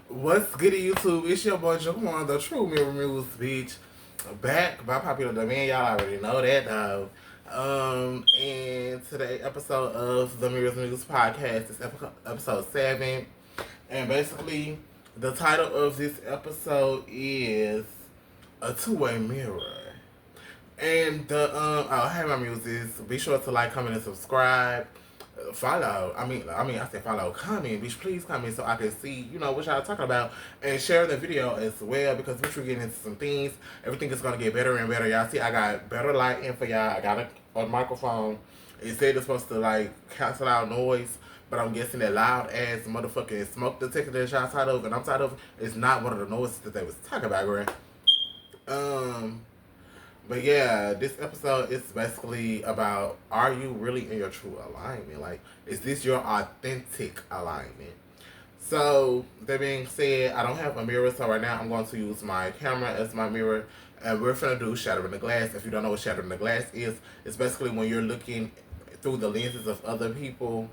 What's good to YouTube? It's your boy Jaquan, the True Mirror Muse, bitch. Back by popular demand, y'all already know that though. And today episode of the Mirrors Muse podcast is episode 7, and basically the title of this episode is a two-way mirror. And the oh hey my muses, be sure to like, comment, and subscribe. Follow. I said follow. Comment, bitch. Please comment so I can see, what y'all talking about, and share the video as well because we're getting into some things. Everything is gonna get better and better. Y'all see, I got better lighting for y'all. I got a microphone. It said it's supposed to like cancel out noise, but I'm guessing that loud ass motherfucking smoke detector that y'all tired of and I'm tired of is not one of the noises that they was talking about, girl. Um. But yeah, this episode is basically about, are you really in your true alignment? Like, is this your authentic alignment? So, that being said, I don't have a mirror, so right now I'm going to use my camera as my mirror. And we're going to do shattering the glass. If you don't know what shattering the glass is, it's basically when you're looking through the lenses of other people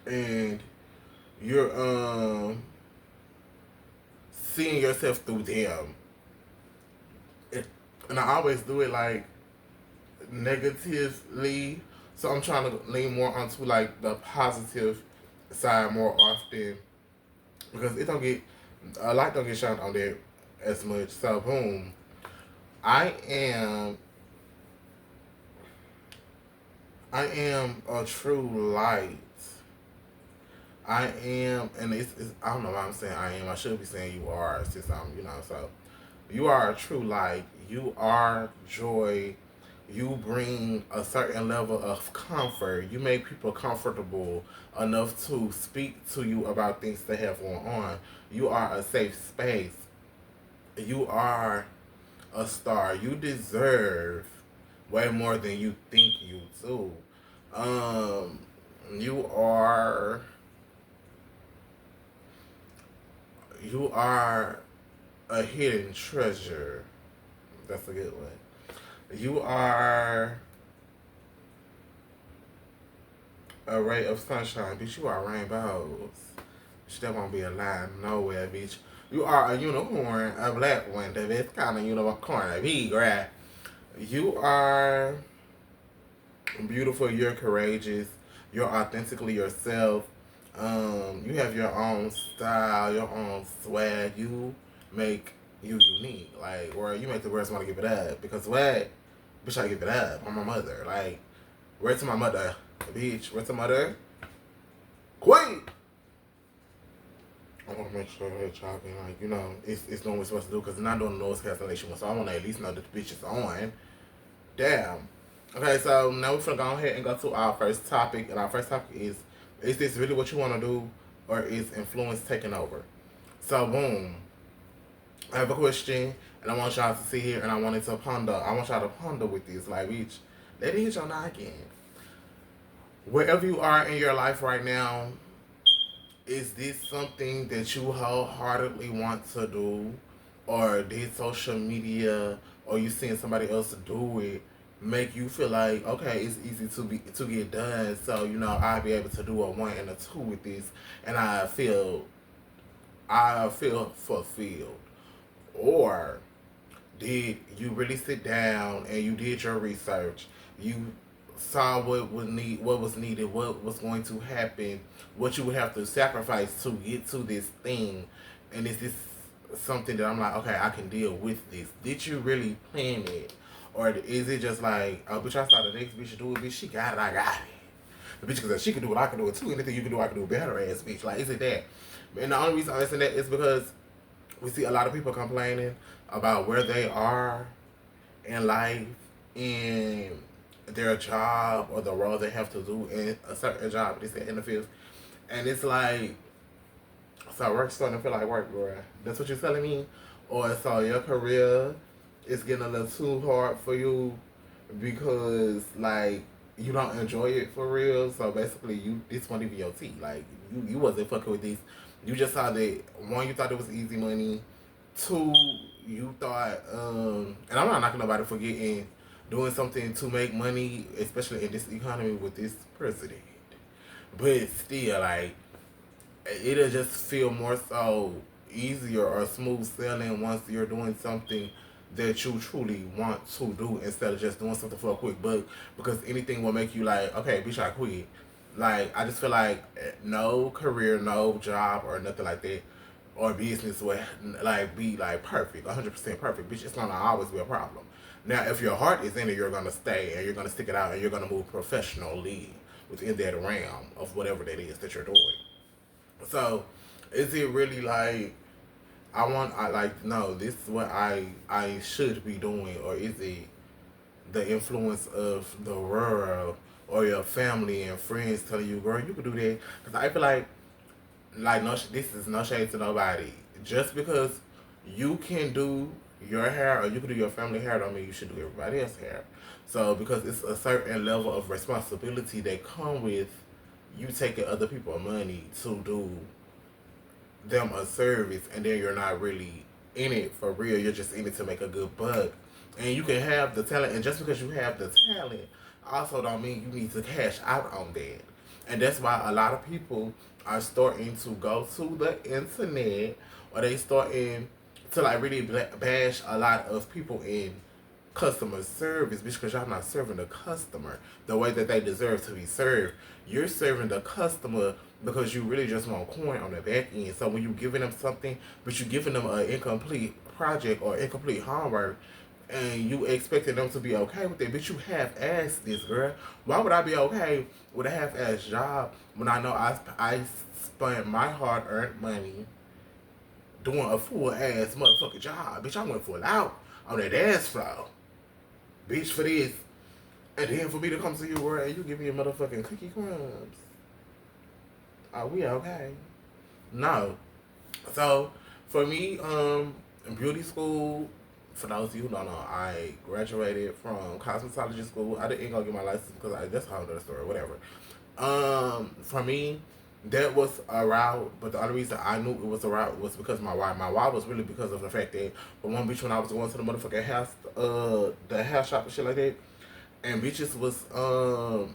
and you're seeing yourself through them. And I always do it like negatively. So I'm trying to lean more onto like the positive side more often because it don't get a light don't get shone on there as much. So boom, I am I am a true light. I am, and it's I don't know why I'm saying I am. I should be saying you are, since I'm so you are a true light. You are joy. You bring a certain level of comfort. You make people comfortable enough to speak to you about things they have going on. You are a safe space. You are a star. You deserve way more than you think you do. Um, you are you are a hidden treasure. That's a good one. You are a ray of sunshine, bitch. You are rainbows. Bitch, that won't be a lie nowhere, bitch. You are a unicorn, a black one, the best kind of unicorn, a big right? You are beautiful. You're courageous. You're authentically yourself. You have your own style, your own swag. You make you unique. Like, or you make the world want to give it up. Because what? Bitch, I give it up. I'm my mother. Like, where to my mother? Bitch, where to mother? Queen! I want to make sure that y'all can, like, it's doing what it's supposed to do. Because it's not doing the noise cancellation one. So I want to at least know that the bitch is on. Damn. Okay, so now we're going to go ahead and go to our first topic. And our first topic is this really what you want to do? Or is influence taking over? So, boom. I have a question, and I want y'all to sit here, and I want y'all to ponder with this. Like, bitch, let it hit your noggin. Wherever you are in your life right now, is this something that you wholeheartedly want to do? Or did social media, or you seeing somebody else do it, make you feel like, okay, it's easy to get done, so, I'll be able to do a 1 and a 2 with this, and I feel fulfilled? Or did you really sit down and you did your research? You saw what was needed, what was going to happen, what you would have to sacrifice to get to this thing, and is this something that I'm like, okay, I can deal with this? Did you really plan it, or is it just like, oh, bitch, I saw the next bitch do it, bitch, she got it, I got it. The bitch said she can do it, I can do it too. Anything you can do, I can do better, ass bitch. Like, is it that? And the only reason I'm saying that is because we see a lot of people complaining about where they are in life, in their job, or the role they have to do in a certain job, they say in the field. And it's like, so work's starting to feel like work, bro. That's what you're telling me? Or so your career is getting a little too hard for you because, like, you don't enjoy it for real. So basically, this won't even your tea. Like, you wasn't fucking with this. You just saw that, one, you thought it was easy money. Two, you thought, and I'm not knocking nobody for doing something to make money, especially in this economy with this president. But still, like, it'll just feel more so easier or smooth sailing once you're doing something that you truly want to do instead of just doing something for a quick buck, because anything will make you like, okay, bitch, I quit. Like, I just feel like no career, no job, or nothing like that, or business would like be like perfect, 100% perfect. Bitch, it's gonna always be a problem. Now, if your heart is in it, you're gonna stay and you're gonna stick it out and you're gonna move professionally within that realm of whatever that is that you're doing. So, is it really like I like no, this is what I should be doing, or is it the influence of the world or your family and friends telling you, girl, you can do that? Because I feel like no, this is no shade to nobody. Just because you can do your hair or you can do your family hair, don't mean you should do everybody else's hair. So because it's a certain level of responsibility that come with you taking other people's money to do them a service, and then you're not really in it for real. You're just in it to make a good buck. And you can have the talent, and just because you have the talent, also don't mean you need to cash out on that. And that's why a lot of people are starting to go to the internet, or they starting to like really bash a lot of people in customer service, because y'all not serving the customer the way that they deserve to be served. You're serving the customer because you really just want coin on the back end. So when you giving them something, but you giving them an incomplete project or incomplete homework, and you expecting them to be okay with it, but you half-assed this, girl. Why would I be okay with a half-assed job when I know I spent my hard-earned money doing a full-ass motherfucking job? Bitch, I went full out on that dance floor, bitch, for this. And then for me to come to you, girl, and you give me a motherfucking cookie crumbs. Are we okay? No. So for me, beauty school. For those of you who don't know, I graduated from cosmetology school. I didn't go get my license because that's how another story, whatever. For me, that was a route, but the only reason I knew it was a route was because my why. My why was really because of the fact that for one bitch, when I was going to the motherfucking house, the hair shop and shit like that, and bitches was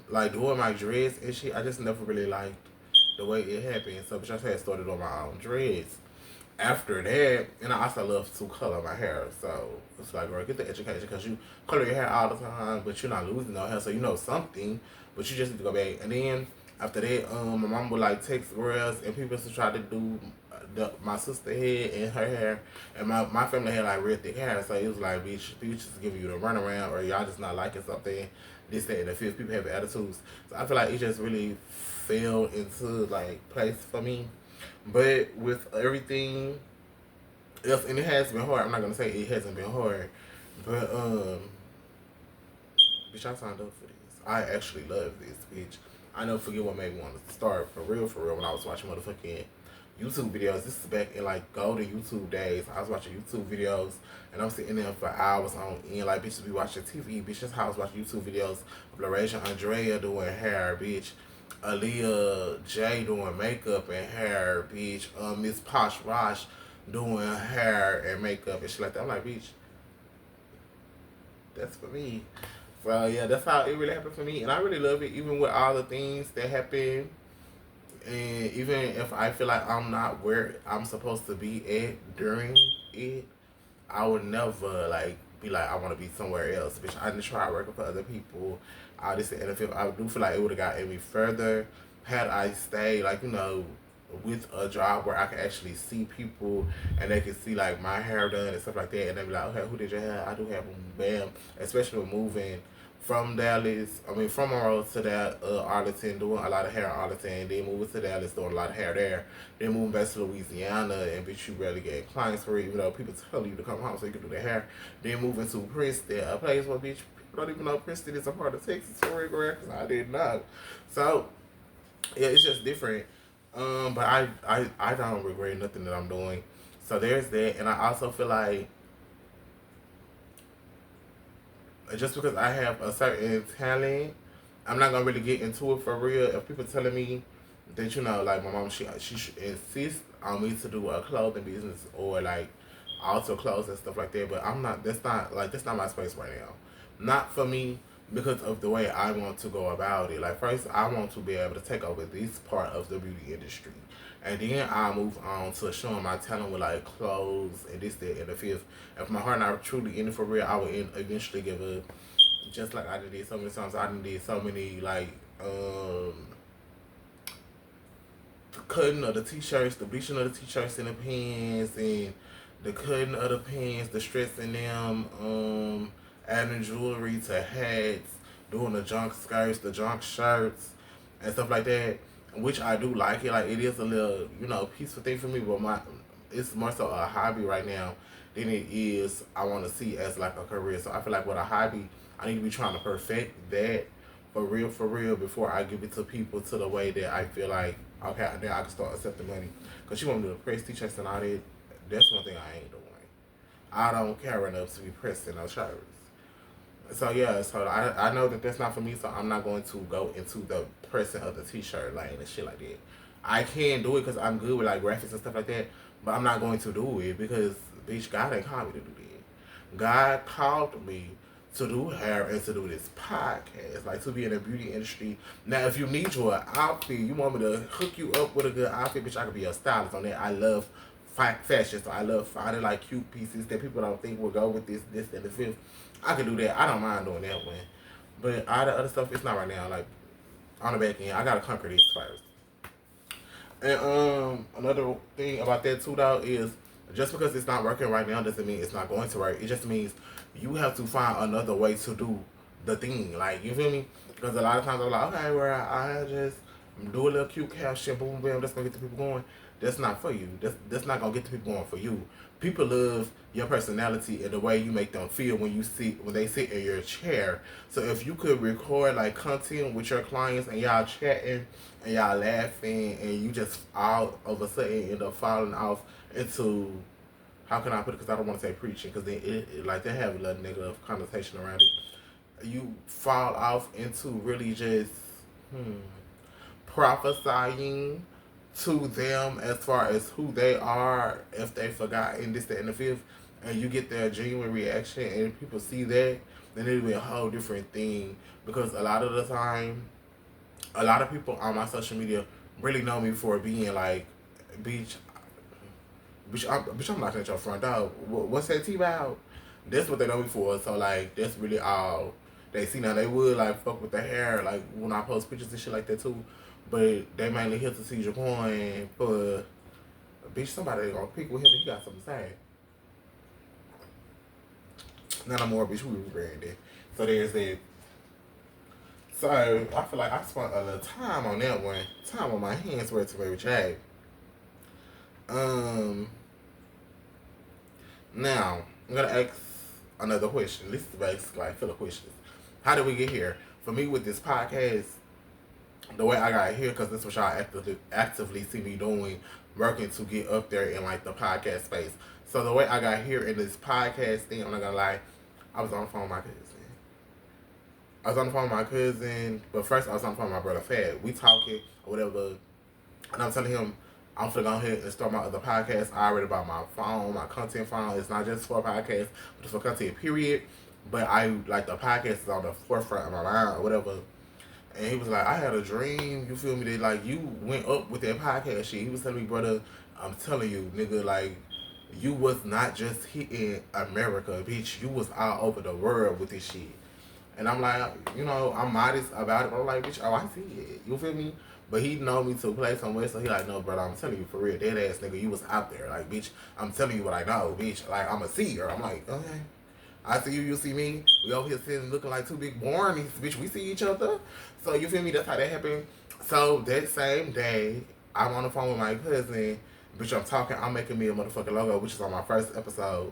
like doing my dreads and shit. I just never really liked the way it happened. So bitch, I had started on my own dreads. After that, and I also love to color my hair. So it's like, girl, get the education, because you color your hair all the time, but you're not losing no hair, so you know something, but you just need to go back. And then after that, my mom would like text girls and people to try to do my sister head and her hair, and my family had like real thick hair, so it was like, bitch, just giving you the runaround, or y'all just not liking something, this, that, and the fifth. People have attitudes, so I feel like it just really fell into like place for me. But with everything else, and it has been hard. I'm not gonna say it hasn't been hard, but bitch, I signed up for this. I actually love this, bitch. I never forget what made me want to start for real, when I was watching motherfucking YouTube videos. This is back in like golden YouTube days. I was watching YouTube videos and I'm sitting there for hours on end. Like, bitches be watching TV. Bitch, that's how I was watching YouTube videos of Laurasia Andrea doing hair, bitch. Aaliyah J doing makeup and hair, bitch. Miss Posh Rosh doing hair and makeup and shit like that. I'm like, bitch, that's for me. So yeah, that's how it really happened for me, and I really love it, even with all the things that happen. And even if I feel like I'm not where I'm supposed to be at during it, I would never like be like I want to be somewhere else. Bitch, I didn't try working for other people. I just and if I do feel like it would have gotten me further had I stayed, like, with a job where I could actually see people and they could see like my hair done and stuff like that, and they be like, okay, who did your hair? I do have them, bam. Especially with moving from Dallas, from Monroe to that Arlington, doing a lot of hair in Arlington, then moving to Dallas, doing a lot of hair there, then moving back to Louisiana, and bitch, you rarely get clients for it, even though people tell you to come home so you can do the hair. Then moving to Princeton, a place where bitch people don't even know Princeton is a part of Texas for real, because I didn't know. So yeah, it's just different. But I don't regret nothing that I'm doing. So there's that, and I also feel like just because I have a certain talent, I'm not gonna really get into it for real. If people telling me that, like my mom, she insists on me to do a clothing business or like alter clothes and stuff like that, but I'm not. That's not my space right now. Not for me. because of the way I want to go about it. Like, first, I want to be able to take over this part of the beauty industry. And then I'll move on to showing my talent with, like, clothes and this, that, and the fifth. If my heart not truly in it for real, I will eventually give up. Just like I did so many times. I did so many, like, the cutting of the t-shirts, the bleaching of the t-shirts and the pants, and the cutting of the pants, the stretching them, adding jewelry to hats, doing the junk skirts, the junk shirts, and stuff like that. Which I do like it. Like, it is a little, peaceful thing for me, but it's more so a hobby right now than it is I want to see as like a career. So I feel like with a hobby, I need to be trying to perfect that for real, before I give it to people to the way that I feel like, okay, then I can start accepting money. Because you want me to press t-shirts and all that. That's one thing I ain't doing. I don't care enough to be pressing those shirts. So yeah, so I know that that's not for me, so I'm not going to go into the pressing of the t-shirt lane and shit like that. I can do it because I'm good with like graphics and stuff like that, but I'm not going to do it because, bitch, God ain't called me to do that. God called me to do hair and to do this podcast, like to be in the beauty industry. Now, if you need your outfit, you want me to hook you up with a good outfit, bitch, I could be a stylist on that. I love fashion, so I love finding like cute pieces that people don't think will go with this, and the fifth. I can do that. I don't mind doing that one. But all the other stuff, it's not right now. Like, on the back end, I gotta conquer this first. And another thing about that too, though, is just because it's not working right now doesn't mean it's not going to work. It just means you have to find another way to do the thing. Like, you feel me? Because a lot of times I'm like, okay, well, I just do a little cute caption, boom, boom, that's gonna get the people going. That's not for you. That's not gonna get the people going for you. People love your personality and the way you make them feel when they sit in your chair. So if you could record like content with your clients and y'all chatting and y'all laughing and you just all of a sudden end up falling off into, how can I put it? Because I don't want to say preaching, because then it like they have a little negative connotation around it. You fall off into really just prophesying to them as far as who they are, if they forgot in this, that, and the fifth, and you get their genuine reaction and people see that, then it'll be a whole different thing. Because a lot of the time, a lot of people on my social media really know me for being like, bitch, I'm knocking at your front door. What's that T-Bow? That's what they know me for. So, like, that's really all they see. Now, they would, like, fuck with the hair, like, when I post pictures and shit like that, too. But they mainly here to see your coin. But, bitch, somebody gonna pick with him and he got something to say. Not no more, bitch. We rebranded. So, there's that. So, I feel like I spent a little time on that one. Time on my hands where to Mary J. Now, I'm gonna ask another question. This is basically like full of questions. How did we get here? For me, with this podcast, the way I got here, because this is what y'all actively see me doing, working to get up there in like the podcast space. So the way I got here in this podcast thing, I'm not gonna lie, I was on the phone with my cousin. But first I was on the phone with my brother Fad. We talking or whatever, and I'm telling him, I'm finna go ahead and start my other podcast. I already bought my phone, my content phone. It's not just for a podcast, but it's for content, period. But I, like, the podcast is on the forefront of my mind or whatever. And he was like, I had a dream, you feel me, that, like, you went up with that podcast shit. He was telling me, brother, I'm telling you, nigga, like, you was not just hitting America, bitch. You was all over the world with this shit. And I'm like, I'm modest about it. But I'm like, bitch, oh, I see it. You feel me? But he know me to play somewhere, so he like, no, brother, I'm telling you for real, dead ass nigga, you was out there. Like, bitch, I'm telling you what I know, bitch. Like, I'm a seer. I'm like, okay. I see you, you see me. We over here sitting looking like two big Barneys, bitch. We see each other. So, you feel me? That's how that happened. So, that same day, I'm on the phone with my cousin. Bitch, I'm talking. I'm making me a motherfucking logo, which is on my first episode.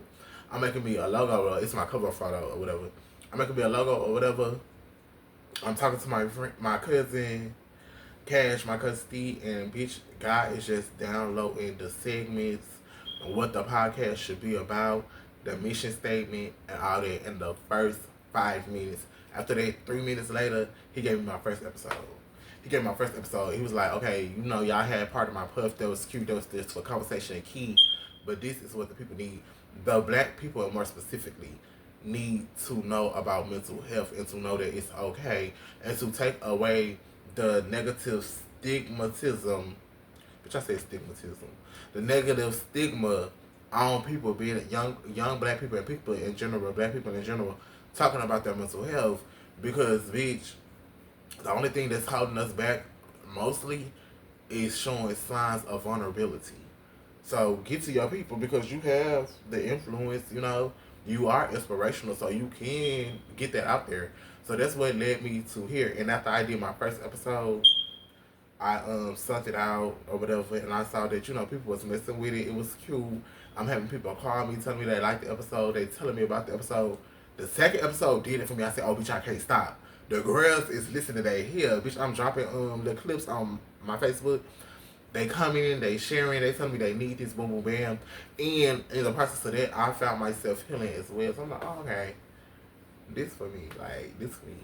I'm making me a logo. It's my cover photo or whatever. I'm making me a logo or whatever. I'm talking to my friend, my cousin Cash, my cousin Steve, and bitch, God is just downloading the segments, what the podcast should be about, the mission statement, and all that in the first 5 minutes. After that, 3 minutes later, he gave me my first episode. He was like, okay, y'all had part of my puff that was cute, that was this for conversation and key, but this is what the people need. The black people, more specifically, need to know about mental health and to know that it's okay and to take away the negative stigmatism, which I say stigmatism, the negative stigma on people being young black people and people in general, black people in general, talking about their mental health because bitch, the only thing that's holding us back mostly is showing signs of vulnerability. So get to your people because you have the influence, you are inspirational, so you can get that out there. So that's what led me to here. And after I did my first episode, I sent it out or whatever, and I saw that people was messing with it. It was cute. I'm having people call me, telling me they like the episode. They telling me about the episode. The second episode did it for me. I said, "Oh, bitch, I can't stop." The girls is listening. They hear, bitch. I'm dropping the clips on my Facebook. They come in, they sharing, they tell me they need this, boom, boom, bam. And in the process of that, I found myself healing as well. So I'm like, oh, okay, this for me, like this for me.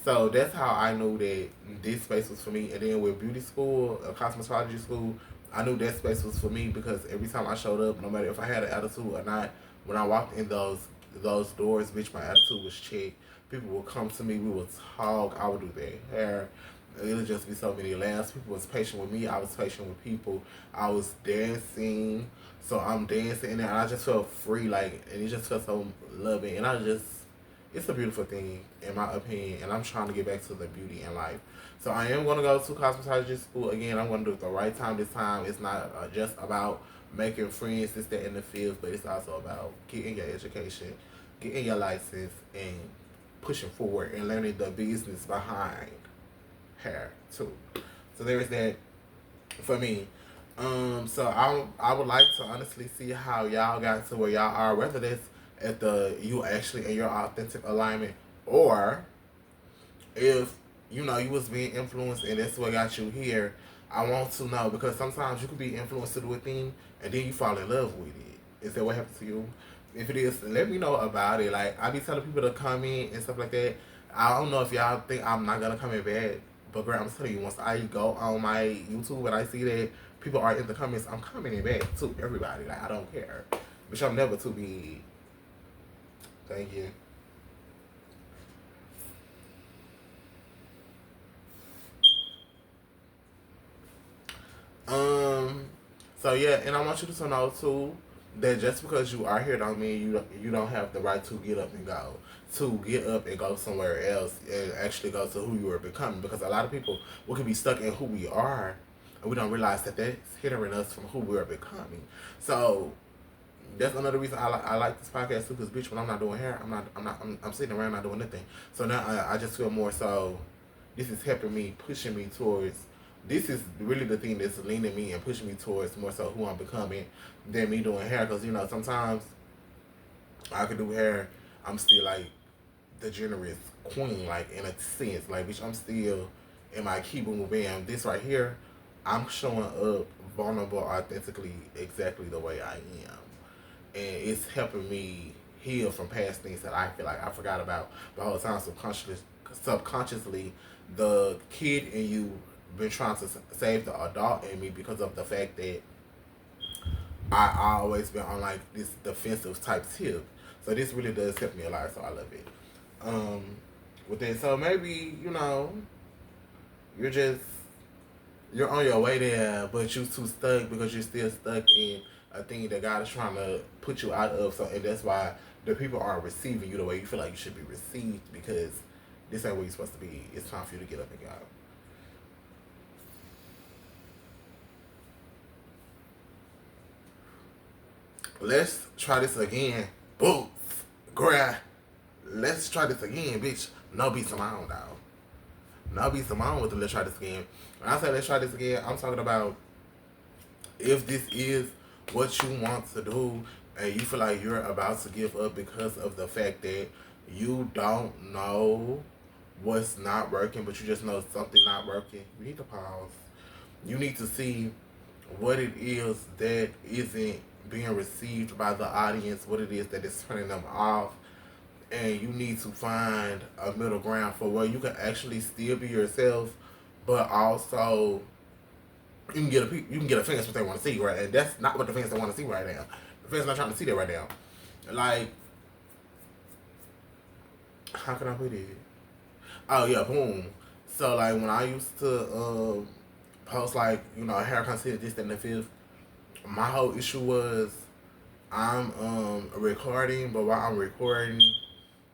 So that's how I knew that this space was for me. And then with beauty school, cosmetology school, I knew that space was for me because every time I showed up, no matter if I had an attitude or not, when I walked in those doors, bitch, my attitude was checked. People would come to me, we would talk, I would do their hair. It would just be so many laughs. People was patient with me. I was patient with people. I was dancing. So I'm dancing and I just felt free, like, and it just felt so loving. And it's a beautiful thing, in my opinion. And I'm trying to get back to the beauty in life. So I am going to go to cosmetology school again. I'm going to do it the right time this time. It's not just about making friends, this, that, in the field, but it's also about getting your education, getting your license, and pushing forward and learning the business behind hair too. So there is that for me. So I would like to honestly see how y'all got to where y'all are, whether that's at you actually in your authentic alignment, or if you was being influenced and that's what got you here. I want to know because sometimes you could be influenced to do a thing and then you fall in love with it. Is that what happened to you? If it is, let me know about it. Like I be telling people to come in and stuff like that. I don't know if y'all think I'm not gonna come in bad. But girl, I'm telling you, once I go on my YouTube and I see that people are in the comments, I'm commenting back to everybody. Like I don't care. Which I'm never too big. Thank you. Um. So yeah, and I want you to know too that just because you are here don't mean you don't have the right to get up and go. To get up and go somewhere else and actually go to who you are becoming. Because a lot of people we can be stuck in who we are and we don't realize that that's hindering us from who we are becoming. So that's another reason I like this podcast too. Because bitch, when I'm not doing hair, I'm sitting around not doing nothing. So now I just feel more so. This is helping me, pushing me towards. This is really the thing that's leaning me and pushing me towards more so who I'm becoming than me doing hair. Because sometimes I could do hair. I'm still like the generous queen, like in a sense, like bitch, I'm still in my key boom bam. This right here, I'm showing up vulnerable, authentically, exactly the way I am, and it's helping me heal from past things that I feel like I forgot about the whole time. Subconsciously, the kid in you been trying to save the adult in me because of the fact that I always been on like this defensive type tip. So this really does help me a lot. So I love it. Um, with that, so maybe you're just you're on your way there, but you're too stuck because you're still stuck in a thing that God is trying to put you out of. So and that's why the people aren't receiving you the way you feel like you should be received because this ain't where you're supposed to be. It's time for you to get up and go. Let's try this again. Boots. Grab. Let's try this again, bitch. No beats of my own, dog. No beats of my own with the let's try this again. When I say let's try this again, I'm talking about if this is what you want to do and you feel like you're about to give up because of the fact that you don't know what's not working, but you just know something not working, you need to pause. You need to see what it is that isn't being received by the audience, what it is that is turning them off, and you need to find a middle ground for where you can actually still be yourself, but also you can get a fans what they want to see, right? And that's not what the fans they want to see right now. The fans not trying to see that right now. Like, How can I put it? Oh yeah, boom. So like when I used to post like hair content this that, and the fifth, my whole issue was I'm recording, but while I'm recording,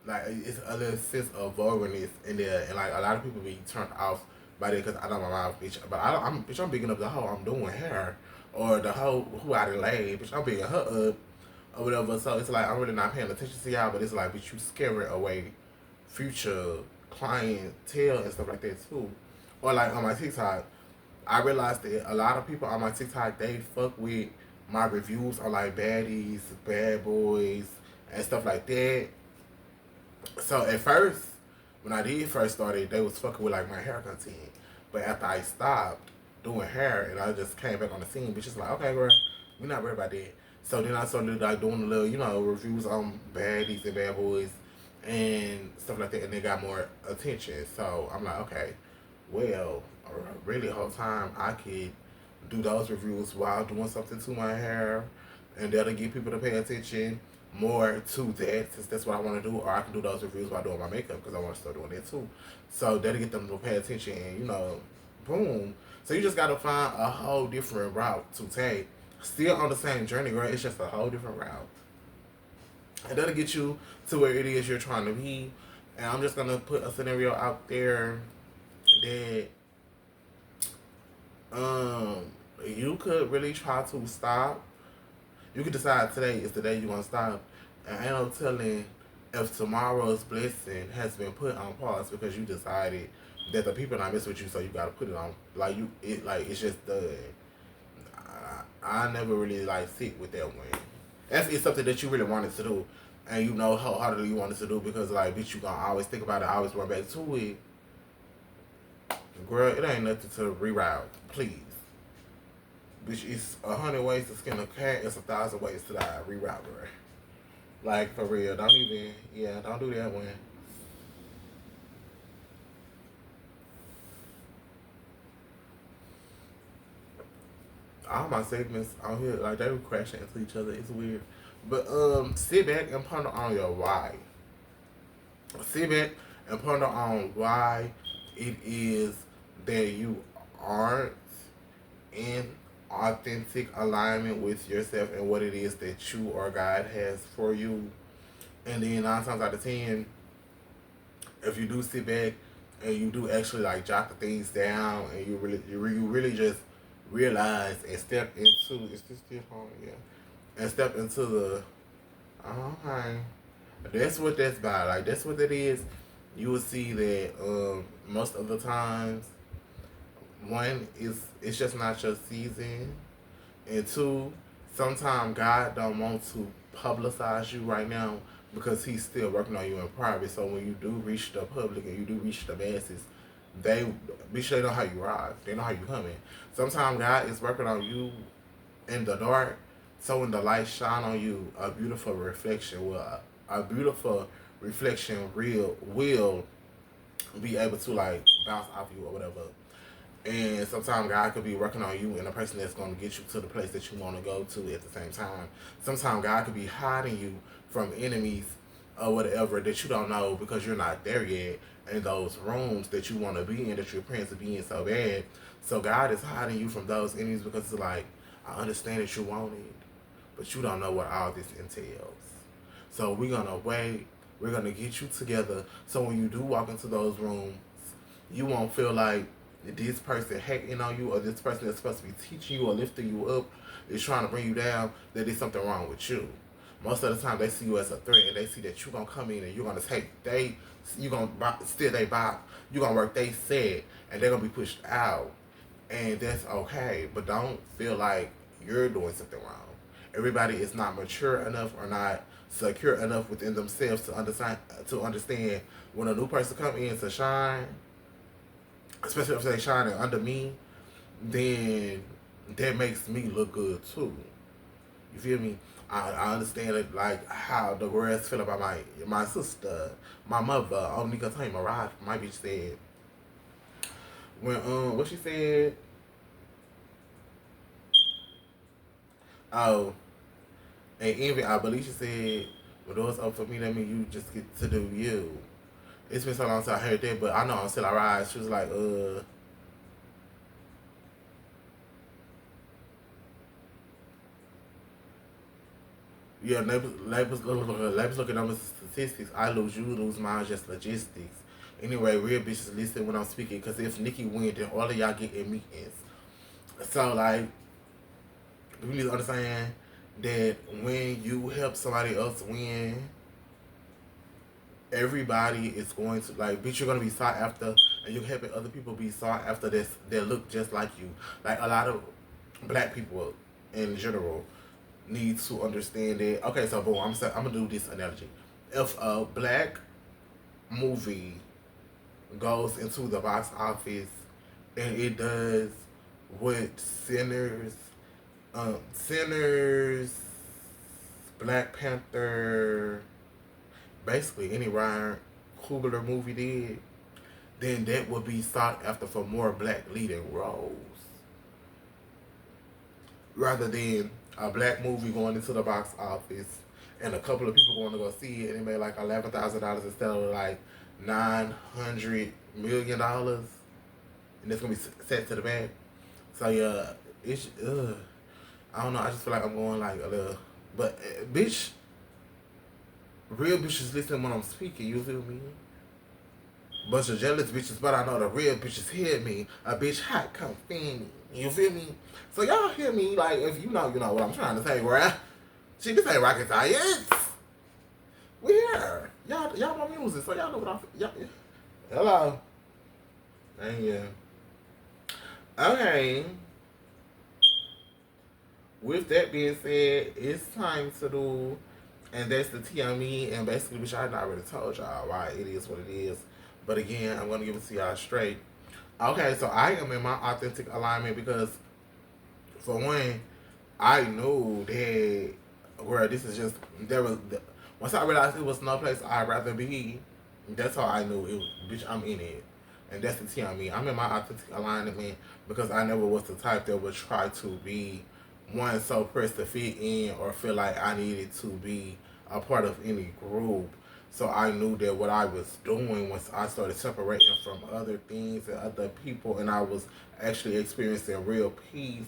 like it's a little sense of vulgarness in there, and like a lot of people be turned off by that because I know my mouth, bitch. But I don't, I'm bitch. I'm bigging up the hoe I'm doing hair, or the hoe who I done laid, bitch. I'm bigging her up or whatever. So it's like I'm really not paying attention to y'all, but it's like bitch, you scaring away future clientele and stuff like that too. Or like on my TikTok, I realized that a lot of people on my TikTok they fuck with my reviews on like baddies, bad boys, and stuff like that. So at first, when I did first started, they was fucking with like my hair content. But after I stopped doing hair and I just came back on the scene, bitch, it's like, okay, bro, we're not worried about that. So then I started like doing a little, reviews on baddies and bad boys and stuff like that, and they got more attention. So I'm like, okay, well, really, the whole time I could do those reviews while doing something to my hair, and that'll get people to pay attention more to that since that's what I want to do. Or I can do those reviews while doing my makeup because I want to start doing that too. So that'll get them to pay attention, and boom. So you just gotta find a whole different route to take. Still on the same journey, girl. It's just a whole different route, and that'll get you to where it is you're trying to be. And I'm just gonna put a scenario out there that um you could really try to stop. You could decide today is the day you want to stop, and ain't no telling if tomorrow's blessing has been put on pause because you decided that the people not mess with you, so you gotta put it on. Like it's just done. I never really like sit with that one. If it's something that you really wanted to do, and you know how hard you wanted to do because like bitch, you gonna always think about it, always run back to it. Girl, it ain't nothing to reroute. Please. Bitch, it's 100 ways to skin a cat. It's 1,000 ways to die. Reroute, girl. Like, for real. Don't even, yeah, don't do that one. All my segments out here, like, they were crashing into each other. It's weird. But, sit back and ponder on your why. Sit back and ponder on why it is that you aren't in authentic alignment with yourself and what it is that you or God has for you. And then 9 times out of 10, if you do sit back and you do actually like jot the things down and you really just realize and step into is this still hard? Yeah. And step into the okay. That's what that's about. Like that's what it is. You will see that most of the times one is it's just not your season, and two, sometimes God don't want to publicize you right now because He's still working on you in private. So when you do reach the public and you do reach the masses, they be sure they know how you ride. They know how you coming. Sometimes God is working on you in the dark, so when the light shine on you, a beautiful reflection will a beautiful reflection real will be able to like bounce off you or whatever. And sometimes God could be working on you and the person that's going to get you to the place that you want to go to at the same time. Sometimes God could be hiding you from enemies or whatever that you don't know because you're not there yet in those rooms that you want to be in, that you're praying to be in so bad. So God is hiding you from those enemies because it's like, I understand that you want it, but you don't know what all this entails. So we're going to wait. We're going to get you together so when you do walk into those rooms, you won't feel like this person hating on you or this person that's supposed to be teaching you or lifting you up is trying to bring you down, that there's something wrong with you. Most of the time they see you as a threat and they see that you're going to come in and you're going to take you're going to steal they bop, you're going to work they set, and they're going to be pushed out. And that's okay, but don't feel like you're doing something wrong. Everybody is not mature enough or not secure enough within themselves to understand when a new person come in to shine, especially if they shining under me, then that makes me look good too. You feel me? I understand it, like how the girls feel about my sister, my mother, Onika Tanya Mirage, my bitch said when what she said. Oh, and Envy, I believe she said, "Well, doors open for me. That means you just get to do you." It's been so long since I heard that, but I know I'm still alright. She was like, yeah, labels looking at statistics. I lose, you lose, mine just logistics. Anyway, real bitches listen when I'm speaking, because if Nikki wins, then all of y'all get in meetings. So, like, we need to understand that when you help somebody else win, everybody is going to, like, bitch, you're going to be sought after, and you're helping other people be sought after this that look just like you. Like, a lot of black people in general need to understand it. Okay, so boom, I'm gonna do this analogy. If a black movie goes into the box office and it does what Sinners, Black Panther, basically any Ryan Coogler movie did, then that would be sought after for more black leading roles, rather than a black movie going into the box office and a couple of people going to go see it and it made like $11,000 instead of like $900 million, and it's gonna be set to the back. So yeah, it's I don't know. I just feel like I'm going like a little, but bitch, real bitches listen when I'm speaking. You feel me? Bunch of jealous bitches, but I know the real bitches hear me. A bitch hot come fanny. You feel me? So y'all hear me? Like, if you know what I'm trying to say, right? She can say rocket science. We here. Y'all my music, so y'all know what I'm. Y'all, hello. And yeah. Okay. With that being said, it's time to do, and that's the tea on me. And basically, which I already told y'all why it is what it is. But again, I'm gonna give it to y'all straight. Okay, so I am in my authentic alignment because, for one, I knew that where this is just there was. Once I realized it was no place I'd rather be, that's how I knew it. Bitch, I'm in it, and that's the tea on me. I'm in my authentic alignment because I never was the type that would try to be one so pressed to fit in or feel like I needed to be a part of any group. So I knew that what I was doing once I started separating from other things and other people, and I was actually experiencing real peace,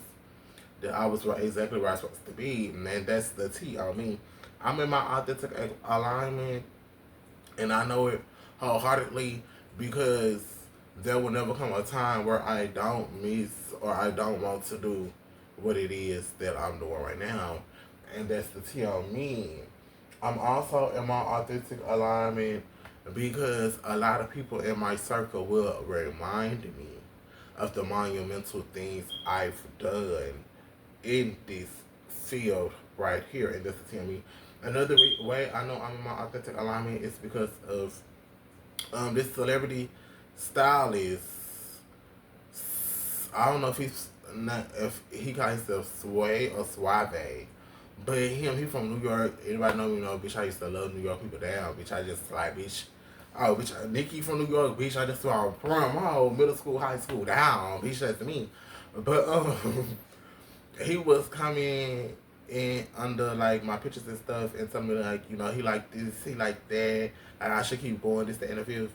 that I was exactly where I was supposed to be. And that's the T on me. I'm in my authentic alignment, and I know it wholeheartedly because there will never come a time where I don't miss or I don't want to do what it is that I'm doing right now. And that's the T on me. I'm also in my authentic alignment because a lot of people in my circle will remind me of the monumental things I've done in this field right here. And that's the T on me. Another way I know I'm in my authentic alignment is because of this celebrity stylist. I don't know if he's not, if he calls himself Sway or Suave, but he from New York. Everybody know me, bitch. I used to love New York people down, bitch. I just like, bitch. Oh, bitch, Nikki from New York, bitch. I just saw from my whole middle school, high school down, bitch. That's me. But he was coming in under like my pictures and stuff and telling me like, he like this, he like that, and I should keep going this, the NFL.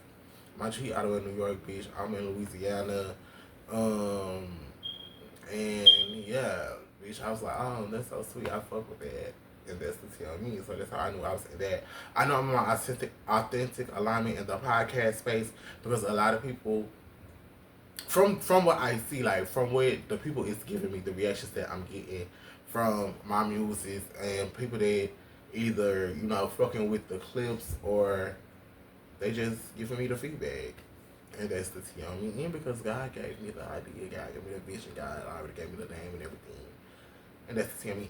Mind you, he out of New York, bitch. I'm in Louisiana. Um, and yeah, bitch, I was like, oh, that's so sweet. I fuck with that. And that's the tell me. So that's how I knew I was in that. I know I'm in my authentic alignment in the podcast space because a lot of people, from what I see, like from what the people is giving me, the reactions that I'm getting from my muses and people that either, fucking with the clips or they just giving me the feedback. And that's the T on me. And because God gave me the idea, God gave me the vision, God already gave me the name and everything. And that's the T on me.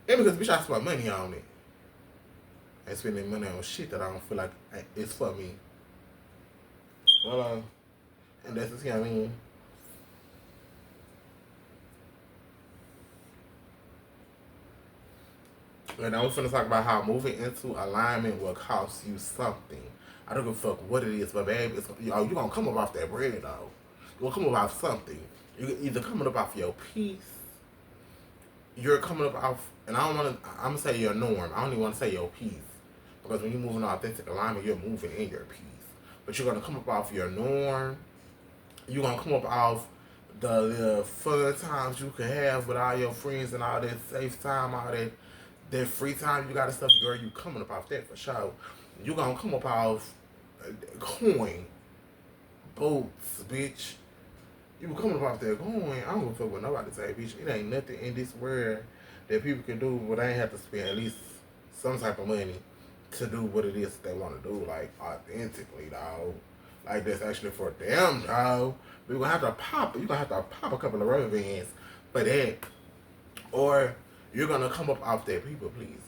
And because, bitch, I spend money on it. And spending money on shit that I don't feel like it's for me. Well, and that's the T on me. And I'm finna talk about how moving into alignment will cost you something. I don't give a fuck what it is, but baby, you're gonna come up off that bread though. You're gonna come up off something. You're either coming up off your peace, you're coming up off, and I don't wanna, I'm gonna say your norm. I don't even wanna say your peace. Because when you're moving in authentic alignment, you're moving in your peace. but you're gonna come up off your norm. You're gonna come up off the fun times you can have with all your friends and all that safe time, all that free time you got and stuff. Girl, you coming up off that for sure. You gonna come up off coin, boots, bitch. You were coming up off that coin. I don't give a fuck what nobody say, bitch. It ain't nothing in this world that people can do, but they ain't have to spend at least some type of money to do what it is that they want to do, like authentically, dog. Like that's actually for them, dog. We're gonna have to pop. You're gonna have to pop a couple of rubber bands for that, or you're gonna come up off that people pleasing.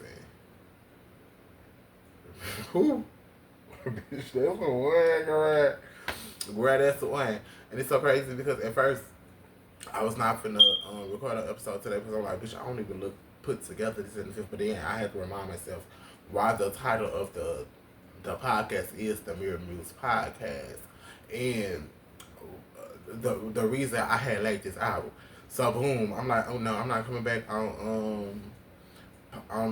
Who? Bitch, that's the one, girl. Girl, that's the one. And it's so crazy because at first I was not finna record an episode today because I'm like, bitch, I don't even look put together this and the fifth. But then I had to remind myself why the title of the podcast is the Muse Podcast, and the reason I had laid this out. So boom, I'm like, oh no, I'm not coming back on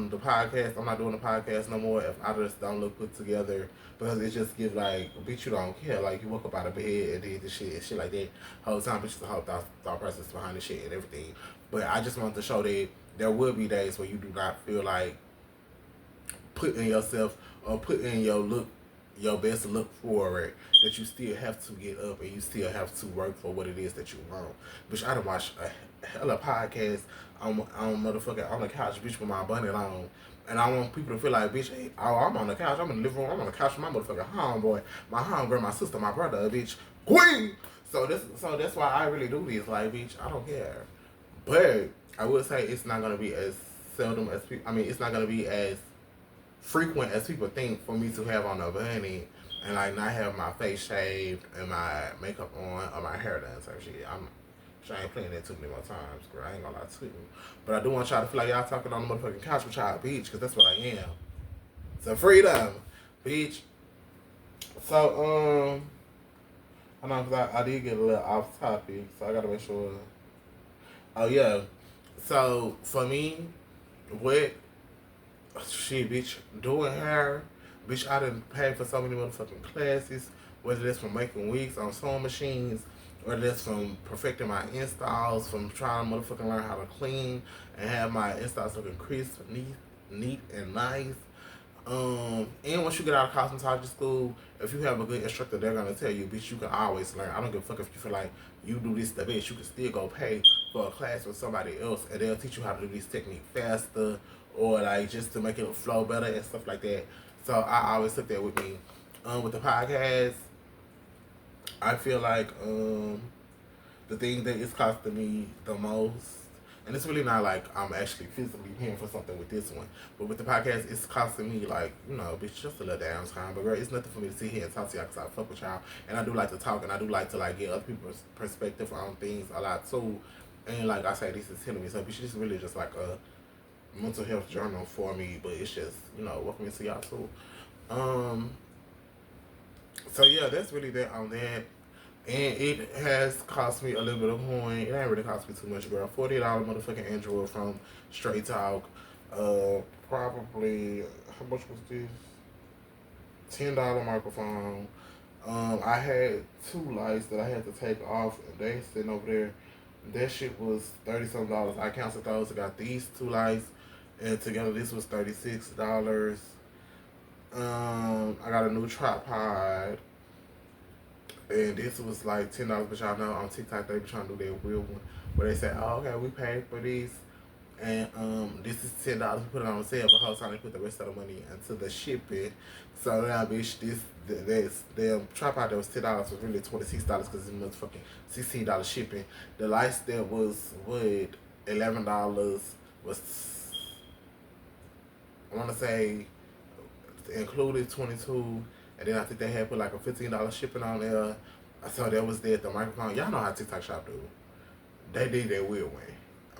the podcast. I'm not doing the podcast no more if I just don't look put together because it just gives like, bitch, you don't care. Like you woke up out of bed and did the shit and shit like that. Whole time, bitch, the whole thought process behind the shit and everything. But I just want to show that there will be days where you do not feel like putting yourself or putting your best look forward, that you still have to get up and you still have to work for what it is that you want. Bitch, I done watched a hella podcast on motherfucking on the couch, bitch, with my bunny on. And I want people to feel like, bitch, hey, oh, I'm on the couch, I'm in the living room, I'm on the couch with my motherfucking homeboy, my homegirl, my sister, my brother, bitch, queen. So that's why I really do this, like, bitch, I don't care. But I would say it's not gonna be as seldom as people. I mean, it's not gonna be as frequent as people think for me to have on a bunny and like not have my face shaved and my makeup on or my hair done type shit. I ain't playing that too many more times, girl. I ain't gonna lie to you. But I do want y'all to feel like y'all talking on the motherfucking couch with y'all, bitch, because that's what I am. So freedom, bitch. So I know because I did get a little off topic, so I gotta make sure. Oh yeah. So for me, what shit, bitch, doing hair, bitch, I done paid for so many motherfucking classes, whether that's from making wigs on sewing machines, whether that's from perfecting my installs, from trying to motherfucking learn how to clean and have my installs looking crisp, neat and nice. And once you get out of cosmetology school, if you have a good instructor, they're gonna tell you, bitch, you can always learn. I don't give a fuck if you feel like you do this the best. You can still go pay for a class with somebody else, and they'll teach you how to do this technique faster, or like just to make it flow better and stuff like that. So I always took that with me. With the podcast, I feel like the thing that is costing me the most, and it's really not like I'm actually physically paying for something with this one, but with the podcast, it's costing me like, you know, bitch, just a little downtime. But girl, it's nothing for me to sit here and talk to y'all because I fuck with y'all, and I do like to talk, and I do like to like get other people's perspective on things a lot too. And like I say, this is telling me so, bitch, this is really just like a mental health journal for me, but it's just, you know, welcome to y'all too. So yeah, that's really that on that. And it has cost me a little bit of coin. It ain't really cost me too much, girl. $40 motherfucking Android from Straight Talk. Probably how much was this? $10 microphone. I had two lights that I had to take off, and they sitting over there. That shit was $30 something. I canceled those. I got these two lights, and together this was $36. I got a new tripod, and this was like $10. But y'all know on TikTok they be trying to do that weird one where they say, "Oh, okay, we paid for these." And this is $10. We put it on sale, but the whole time they put the rest of the money into the shipping. So now, bitch, this damn tripod that was $10 was really $26 because it was fucking $16 shipping. The lights that was what $11 was, I want to say, included 22, and then I think they had put like a $15 shipping on there. So that was there. The microphone, y'all know how TikTok shop do. They did that weird way.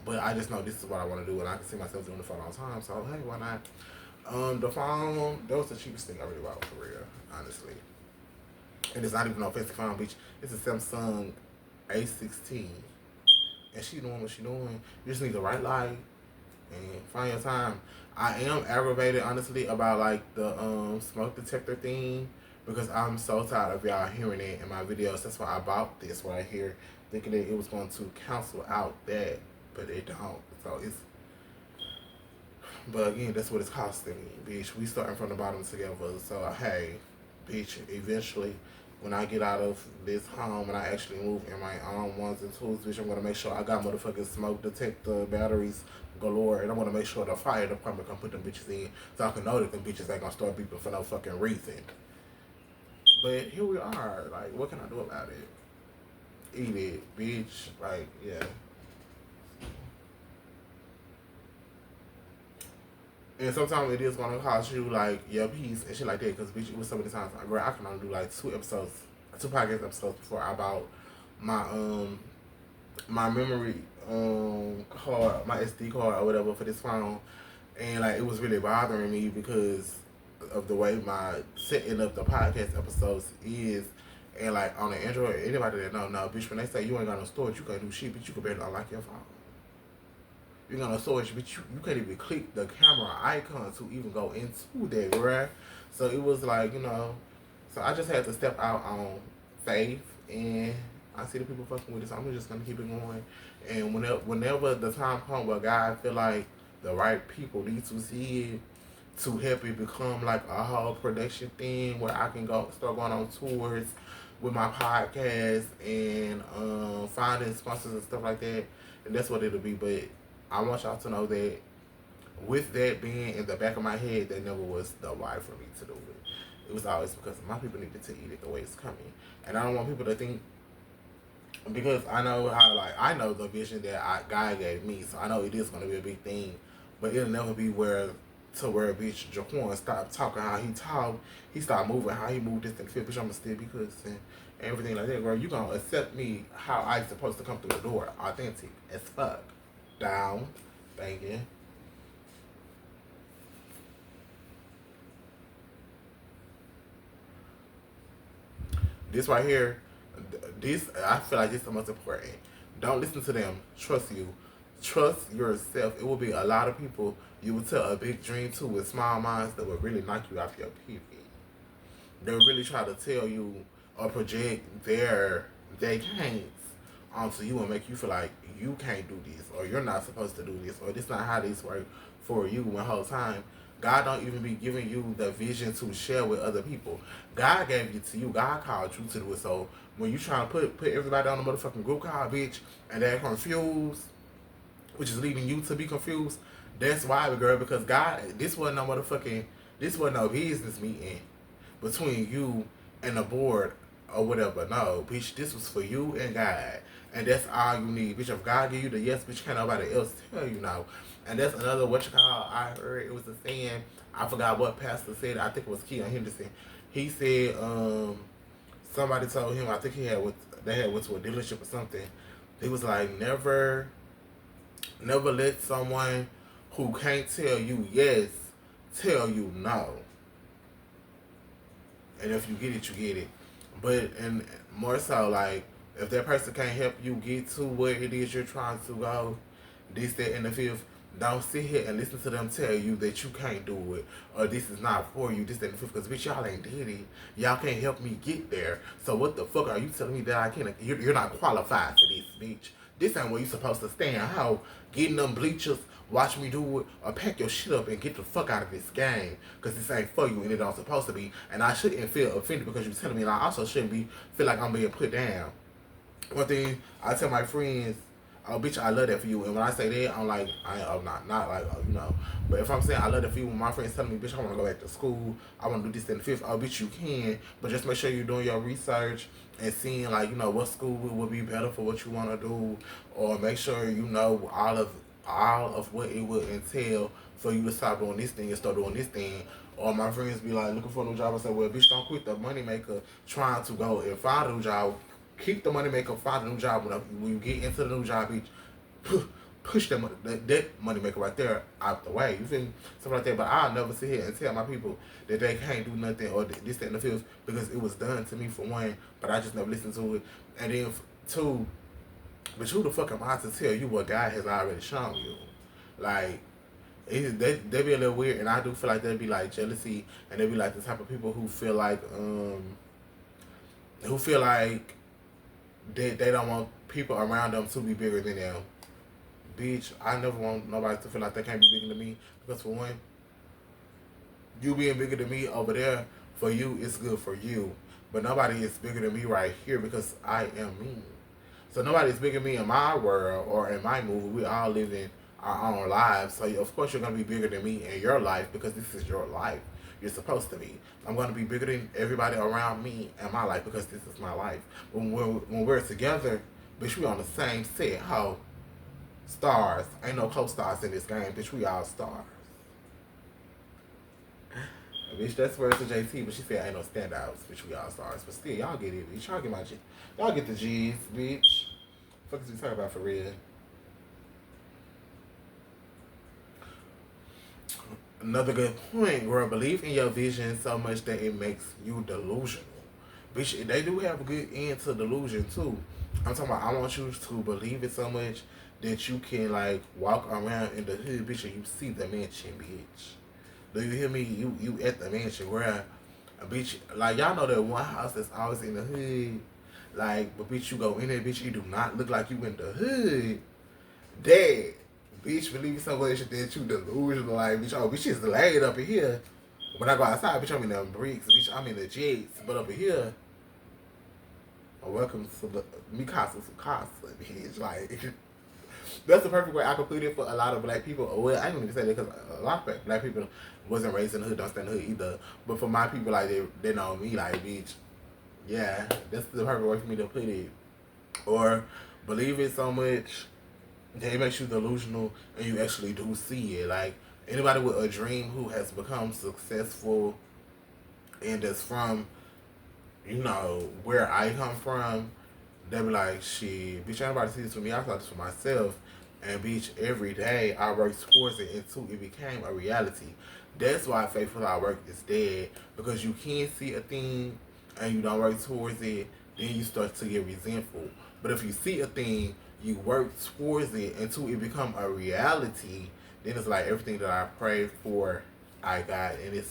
But I just know this is what I want to do, and I can see myself doing it for a long time. So hey, why not? The phone, that was the cheapest thing I really bought for real, honestly. And it's not even no fancy phone, bitch. It's a Samsung A16, and she doing what she doing. You just need the right light and find your time. I am aggravated, honestly, about like the smoke detector thing because I'm so tired of y'all hearing it in my videos. That's why I bought this right here, thinking that it was going to cancel out that, but it don't. So it's, but again, that's what it's costing me, bitch. We starting from the bottom together. So hey, bitch, eventually, when I get out of this home and I actually move in my own ones and twos, bitch, I'm gonna make sure I got motherfucking smoke detector batteries galore, and I'm gonna make sure the fire department can put them bitches in, so I can know that them bitches ain't gonna start beeping for no fucking reason. But here we are. Like, what can I do about it? Eat it, bitch. Like, yeah. And sometimes it is gonna cost you like your piece and shit like that. Cause bitch, it was so many times, girl, I can only do like 2 episodes, 2 podcast episodes before I bought my my memory card, my SD card or whatever for this phone, and like it was really bothering me because of the way my setting up the podcast episodes is. And like on the Android, anybody that know, bitch, when they say you ain't got no storage, you can't do shit, bitch, you can barely unlock your phone. You know, storage, but you can't even click the camera icon to even go into that, right? So it was like, so I just had to step out on faith, and I see the people fucking with it, so I'm just gonna keep it going. And whenever the time comes where God feel like the right people need to see it to help it become like a whole production thing where I can go start going on tours with my podcast and finding sponsors and stuff like that, and that's what it'll be. But I want y'all to know that with that being in the back of my head, that never was the why for me to do it. It was always because my people needed to eat it the way it's coming. And I don't want people to think, because I know how, like, I know the vision that God gave me, so I know it is going to be a big thing, but it'll never be where bitch Jaquan stopped talking how he talked, he stopped moving how he moved this and fit, bitch, I'ma still be cussing and everything like that, girl. You gonna accept me how I supposed to come through the door, authentic as fuck. Down, banging. This right here, this I feel like this is the most important. Don't listen to them. Trust you. Trust yourself. It will be a lot of people you will tell a big dream to with small minds that will really knock you off your feet. They will really try to tell you or project they can't onto you and make you feel like you can't do this or you're not supposed to do this or this not how this work for you when whole time God don't even be giving you the vision to share with other people. God gave it to you. God called you to do it. So when you trying to put everybody on the motherfucking group call, bitch, and they're confused, which is leading you to be confused, that's why, girl, because God, this wasn't no business meeting between you and the board or whatever. No, bitch, this was for you and God. And that's all you need. Bitch, if God give you the yes, bitch, can't nobody else tell you no. And that's another I heard. It was a saying. I forgot what pastor said. I think it was Keon Henderson. He said, somebody told him, I think they had went to a dealership or something. He was like, never let someone who can't tell you yes tell you no. And if you get it, you get it. But and more so, like, if that person can't help you get to where it is you're trying to go, this, that, and the fifth, don't sit here and listen to them tell you that you can't do it or this is not for you, this, that, and the fifth, because bitch, y'all ain't did it. Y'all can't help me get there. So what the fuck are you telling me that I can't? You're not qualified for this, bitch. This ain't where you supposed to stand. How? Getting them bleachers, watch me do it, or pack your shit up and get the fuck out of this game. Because this ain't for you and it don't supposed to be. And I shouldn't feel offended because you're telling me, and I also shouldn't feel like I'm being put down. One thing I tell my friends, oh bitch, I love that for you. And when I say that, I'm like, I'm not like, But if I'm saying I love that for you, when my friends telling me, bitch, I want to go back to school, I want to do this and the fifth, oh bitch, you can. But just make sure you're doing your research and seeing like, what school would be better for what you want to do, or make sure you know all of what it would entail for you to stop doing this thing and start doing this thing. Or my friends be like looking for a new job. I say, well, bitch, don't quit the moneymaker trying to go and find a new job. Keep the moneymaker, find a new job. When you get into the new job, bitch, push that moneymaker right there out the way. You feel me? Stuff like that. But I'll never sit here and tell my people that they can't do nothing or this, that, and the fifth, because it was done to me for one, but I just never listened to it. And then two, but who the fuck am I to tell you what God has already shown you? Like, They be a little weird, and I do feel like they'd be like jealousy, and they be like the type of people who feel like they don't want people around them to be bigger than them. Bitch, I never want nobody to feel like they can't be bigger than me, because for one, you being bigger than me over there, for you, it's good for you. But nobody is bigger than me right here because I am me. So nobody's bigger than me in my world or in my movie. We all live in our own lives. So of course you're gonna be bigger than me in your life because this is your life. You're supposed to be. I'm gonna be bigger than everybody around me in my life because this is my life. When we're together, bitch, we on the same set. How stars? Ain't no co-stars in this game, bitch. We all stars. Bitch, that's where it's a JT, but she said ain't no standouts, bitch. We all stars, but still, y'all get it, bitch. Y'all get my G. Y'all get the G's, bitch. What the fuck is we talking about for real? Another good point, girl. Believe in your vision so much that it makes you delusional. Bitch, they do have a good end to delusion too. I'm talking about I want you to believe it so much that you can like walk around in the hood, bitch, and you see the mansion, bitch. Do you hear me? You at the mansion where a bitch like y'all know that one house that's always in the hood. Like, but bitch, you go in there, bitch, you do not look like you in the hood. Dad, bitch, believe so much that you delusional. Like, bitch, oh, bitch is laid up in here. When I go outside, bitch, I'm in the bricks, bitch, I'm in the jets. But up in here, oh, welcome to the Mikasa Sukasa, bitch. Like, that's the perfect way I could put it for a lot of black people. Well, I ain't even say that because a lot of black people wasn't raised in the hood, don't stand in the hood either. But for my people, like, they know me, like, bitch, yeah, that's the perfect way for me to put it. Or believe it so much that it makes you delusional and you actually do see it. Like, anybody with a dream who has become successful and that's from, where I come from, they be like, shit, bitch, ain't nobody see this for me. I thought this for myself. And bitch, every day I worked towards it until it became a reality. That's why faithful hard work is dead. Because you can't see a thing and you don't work towards it, then you start to get resentful. But if you see a thing, you work towards it until it become a reality, then it's like everything that I prayed for, I got. And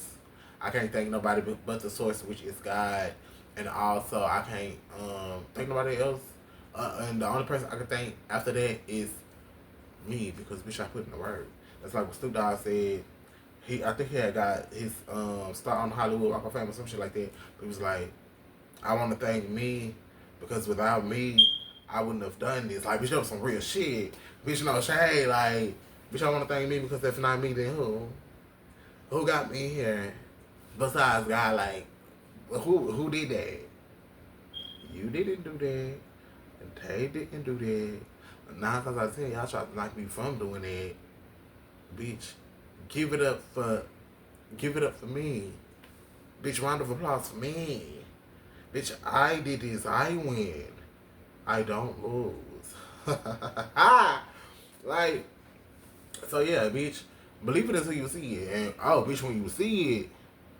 I can't thank nobody but the source, which is God. And also I can't thank nobody else. And the only person I can thank after that is me, because bitch, I put in the work. That's like what Snoop Dogg said. I think he had got his start on Hollywood Walk of Fame or some shit like that. But he was like, I want to thank me because without me, I wouldn't have done this. Like, bitch, that was some real shit. Bitch, no shade. Like, bitch, I want to thank me because if not me, then who? Who got me here? Besides God, like, who did that? You didn't do that. And they didn't do that. 9 times out of 10, y'all try to knock me from doing that. Bitch, give it up for me. Bitch, round of applause for me. Bitch, I did this. I win. I don't lose. Like, so yeah, bitch, believe it until you see it. And oh, bitch, when you see it,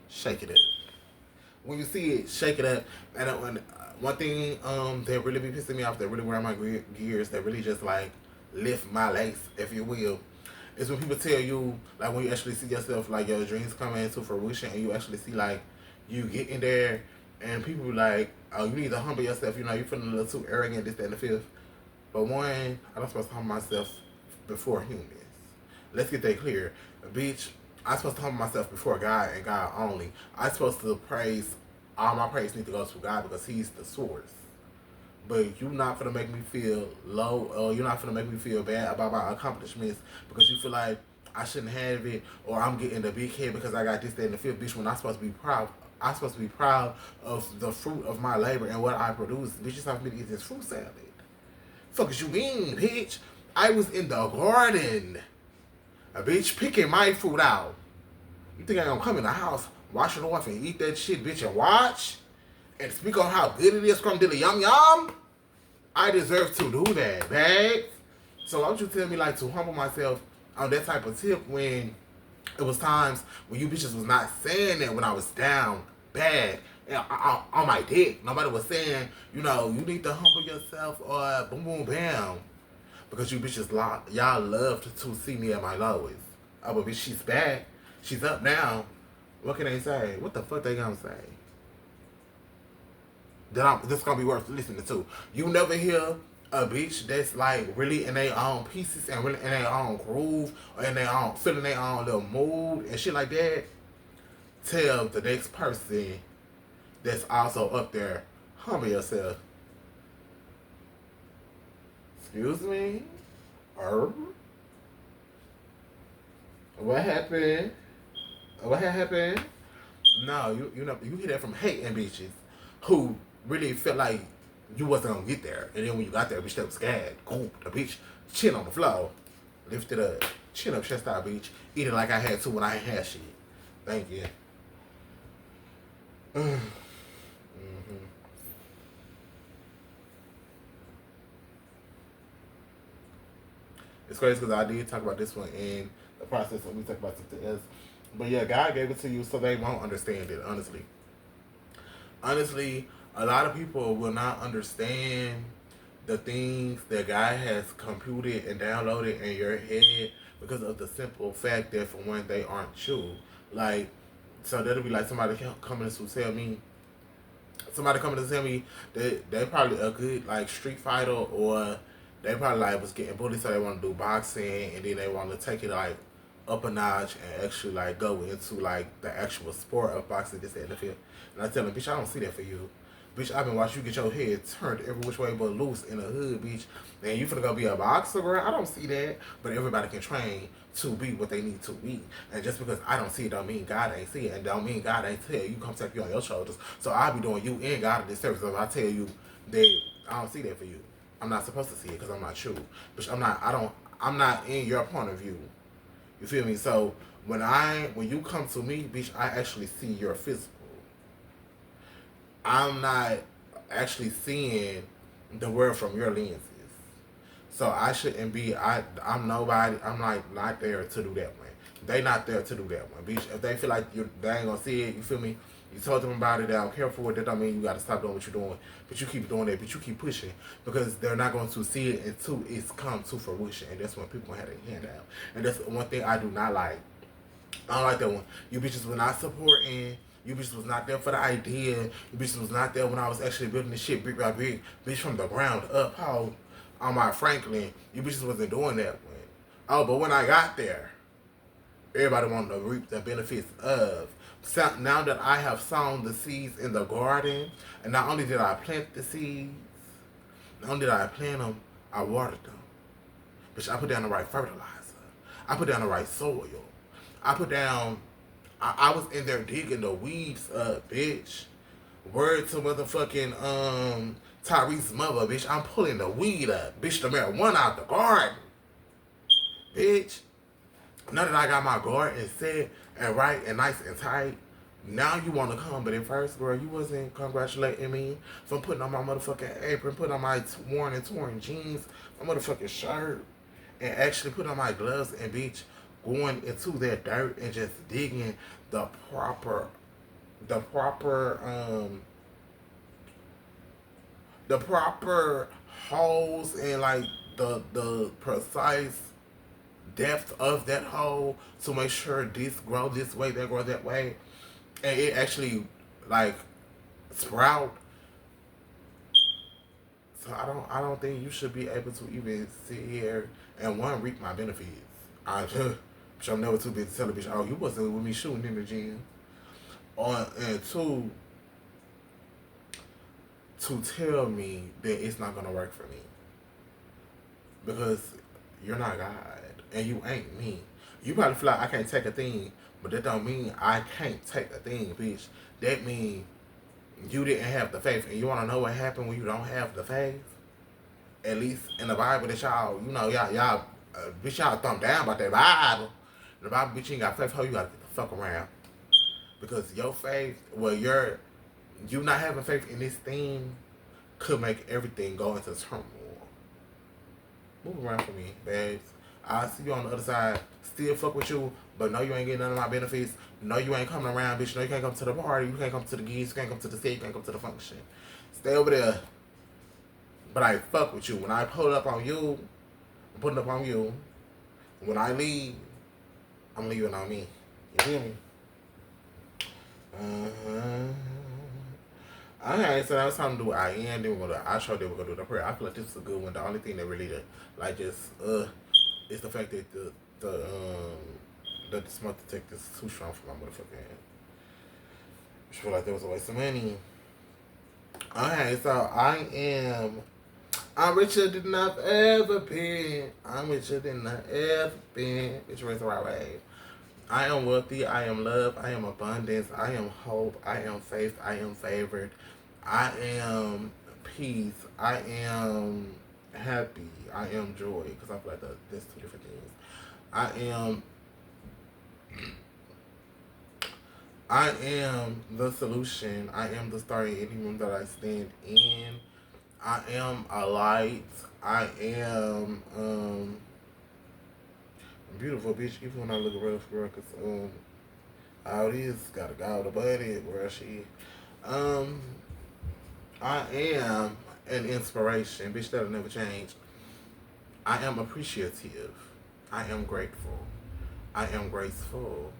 shake it up. When you see it, shake it up. And one thing that really be pissing me off, that really wear my gears, that really just like lift my lace, if you will, is when people tell you, like, when you actually see yourself, like, your dreams coming into fruition and you actually see, like, you getting there, and people be like, oh, you need to humble yourself, you're feeling a little too arrogant, this, that, and the fifth. But one, I'm not supposed to humble myself before humans. Let's get that clear. Bitch, I'm supposed to humble myself before God and God only. I'm supposed to praise, all my praise need to go to God because He's the source. But you're not gonna make me feel low, or you're not gonna make me feel bad about my accomplishments because you feel like I shouldn't have it, or I'm getting the big head because I got this, that, and the fifth. Bitch, when I'm supposed to be proud, I'm supposed to be proud of the fruit of my labor and what I produce. Bitch, it's time for me to eat this fruit salad. Fuck is you mean, bitch? I was in the garden, a bitch, picking my fruit out. You think I'm gonna come in the house, wash it off, and eat that shit, bitch, and watch? And speak on how good it is, crumb dilly yum yum? I deserve to do that, babe. So why don't you tell me, like, to humble myself on that type of tip when it was times when you bitches was not saying that when I was down bad and on my dick. Nobody was saying, you need to humble yourself or boom boom bam. Because you bitches, y'all loved to see me at my lowest. Oh, but bitch, she's back. She's up now. What can they say? What the fuck they gonna say? This gonna be worth listening to. You never hear a bitch that's like really in their own pieces and really in their own groove or in their own feeling their own little mood and shit like that. Tell the next person that's also up there, humble yourself. Excuse me? What happened? What happened? No, you hear that from hating bitches who really felt like you wasn't gonna get there. And then when you got there, bitch that was scared. Cool, the bitch chin on the floor. Lift it up. Chin up, chest out, bitch. Eat it like I had to when I had shit. Thank you. Mm-hmm. It's crazy because I did talk about this one in the process when we talk about something else. But yeah, God gave it to you so they won't understand it, honestly. Honestly, a lot of people will not understand the things that God has computed and downloaded in your head because of the simple fact that, for one, they aren't true. Like, so that'll be like coming to tell me, somebody coming to tell me that they probably a good like street fighter, or they probably like was getting bullied, so they want to do boxing, and then they want to take it like up a notch and actually like go into like the actual sport of boxing, this and the field. And I tell them, bitch, I don't see that for you. Bitch, I've been watching you get your head turned every which way but loose in the hood, bitch. And you finna go be a boxer, girl? I don't see that. But everybody can train to be what they need to be. And just because I don't see it don't mean God ain't see it. And don't mean God ain't tell you come take you on your shoulders. So I'll be doing you and God a disservice if I tell you that I don't see that for you. I'm not supposed to see it because I'm not you. But I'm not in your point of view. You feel me? So when you come to me, bitch, I actually see your physical. I'm not actually seeing the world from your lenses. So I shouldn't be. I'm nobody. I'm like not there to do that one. They not there to do that one, bitch. If they feel like they ain't gonna see it, you feel me? You told them about it. They don't care for it. That don't mean you gotta stop doing what you're doing. But you keep doing that. But you keep pushing because they're not going to see it until it's come to fruition. And that's when people gonna have their hand out. And that's one thing I do not like. I don't like that one. You bitches were not supporting. You bitches was not there for the idea. You bitches was not there when I was actually building this shit brick by brick. Bitch, from the ground up. How on my Franklin, you bitches wasn't doing that one. Oh, but when I got there, everybody wanted to reap the benefits of. So now that I have sown the seeds in the garden, and not only did I plant the seeds, not only did I plant them, I watered them. Bitch, I put down the right fertilizer. I put down the right soil. I put down. I was in there digging the weeds up, bitch. Word to motherfucking Tyrese's mother, bitch. I'm pulling the weed up, bitch. The marijuana out the garden, bitch. Now that I got my garden set and right and nice and tight, now you want to come. But at first, girl, you wasn't congratulating me for putting on my motherfucking apron, putting on my worn and torn jeans, my motherfucking shirt, and actually put on my gloves and bitch going into that dirt and just digging the proper the proper the proper holes and like the precise depth of that hole to make sure this grow this way, that grow that way, and it actually like sprout. So I don't think you should be able to even sit here and one reap my benefits. I bitch, I'm never too busy to tell a bitch, oh, you wasn't with me shooting in the gym. And two, to tell me that it's not gonna work for me because you're not God and you ain't me. You probably feel like I can't take a thing, but that don't mean I can't take a thing, bitch. That means you didn't have the faith. And you wanna know what happened when you don't have the faith? At least in the Bible that y'all, bitch, y'all thumb down about that Bible. The Bible, bitch, you ain't got faith. How you gotta get the fuck around? Because your faith, well, you not having faith in this thing could make everything go into turmoil. Move around for me, babes. I'll see you on the other side. Still fuck with you, but no, you ain't getting none of my benefits. No, you ain't coming around, bitch. No, you can't come to the party. You can't come to the gigs. You can't come to the state. You can't come to the function. Stay over there. But I fuck with you. When I pull up on you, I'm putting up on you. When I leave, I'm leaving on me. You hear me? Uh-huh. Okay, so that was time to do I am. Then we're gonna do outro. Then we're gonna do the prayer. I feel like this is a good one. The only thing that really like just is the fact that the smoke detector is too strong for my motherfucking hand. I feel like there was a waste of money. Okay, so I'm richer than I've ever been. I'm richer than I've ever been. Which was the right way. I am wealthy. I am love. I am abundance. I am hope. I am faith. I am favored. I am peace. I am happy. I am joy. Because I feel like there's two different things. I am. I am the solution. I am the star in any room that I stand in. I am a light. I am a beautiful bitch. Even when I look around for real, cause all these gotta go to buddy where she um I am an inspiration, bitch. That'll never change. I am appreciative. I am grateful. I am graceful.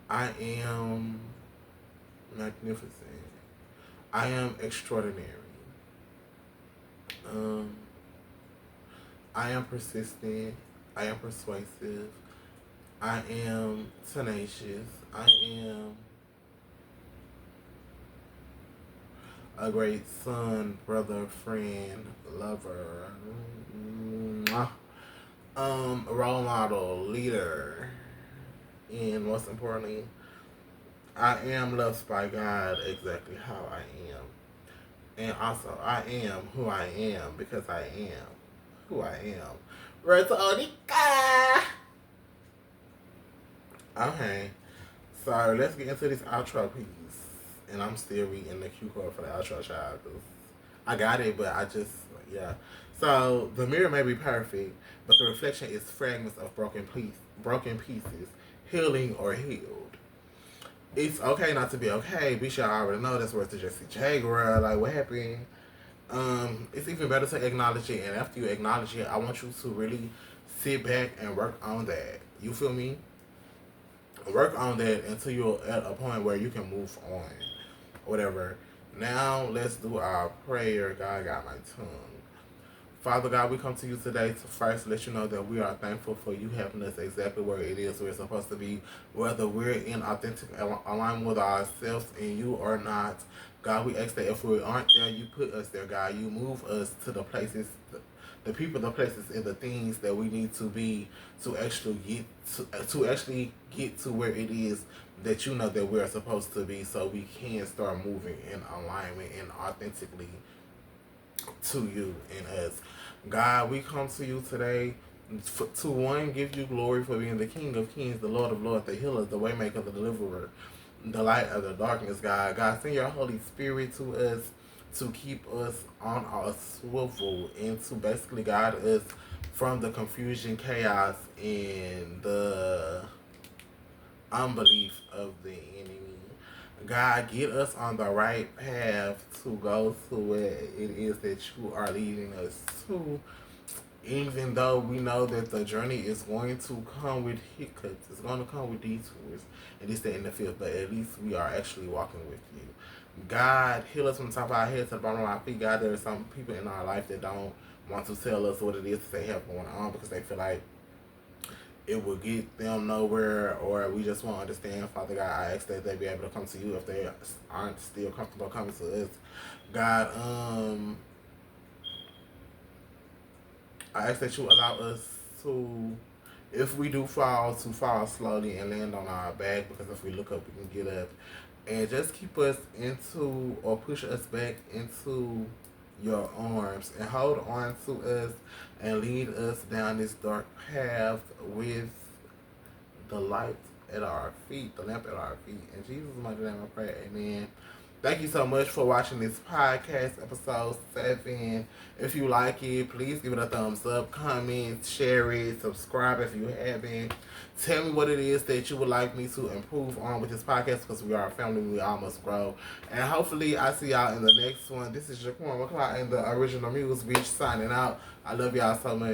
I am magnificent. I am extraordinary. Um, I am persistent. I am persuasive. I am tenacious. I am a great son, brother, friend, lover, role model, leader, and most importantly, I am loved by God exactly how I am. And also, I am who I am because I am who I am. Retonica! Okay, so let's get into this outro piece. And I'm still reading the cue card for the outro, child. Cause I got it, but I just, yeah. So, the mirror may be perfect, but the reflection is fragments of broken pieces, healing or healed. It's okay not to be okay. Bitch, y'all already know that's worth to Jesse J, girl. Like, what happened? It's even better to acknowledge it, and after you acknowledge it, I want you to really sit back and work on that. You feel me? Work on that until you're at a point where you can move on. Whatever. Now let's do our prayer. God got my tongue. Father God, we come to you today to first let you know that we are thankful for you having us exactly where it is we're supposed to be, whether we're in authentic alignment with ourselves and you or not. God, we ask that if we aren't there, you put us there, God. You move us to the places, the people, the places, and the things that we need to be to actually get to where it is that you know that we're supposed to be, so we can start moving in alignment and authentically to you and us. God, we come to you today to one, give you glory for being the King of Kings, the Lord of Lords, the healer, the waymaker, the deliverer, the light of the darkness, God. God, send your Holy Spirit to us to keep us on our swivel and to basically guide us from the confusion, chaos, and the unbelief of the enemy. God, get us on the right path to go to where it is that you are leading us to. Even though we know that the journey is going to come with hiccups, it's going to come with detours, and this, that, and the fifth, but at least we are actually walking with you. God, heal us from the top of our head to the bottom of our feet. God, there are some people in our life that don't want to tell us what it is that they have going on because they feel like it will get them nowhere, or we just won't understand. Father God, I ask that they be able to come to you if they aren't still comfortable coming to us. God, I ask that you allow us to, if we do fall, to fall slowly and land on our back, because if we look up, we can get up. And just keep us into, or push us back into your arms and hold on to us and lead us down this dark path with the light at our feet, the lamp at our feet. In Jesus' mighty name I pray, amen. Thank you so much for watching this podcast, episode 7. If you like it, please give it a thumbs up, comment, share it, subscribe if you haven't. Tell me what it is that you would like me to improve on with this podcast, because we are a family, we all must grow. And hopefully I see y'all in the next one. This is Jaquan McCloud and the original Muse, bitch, signing out. I love y'all so much.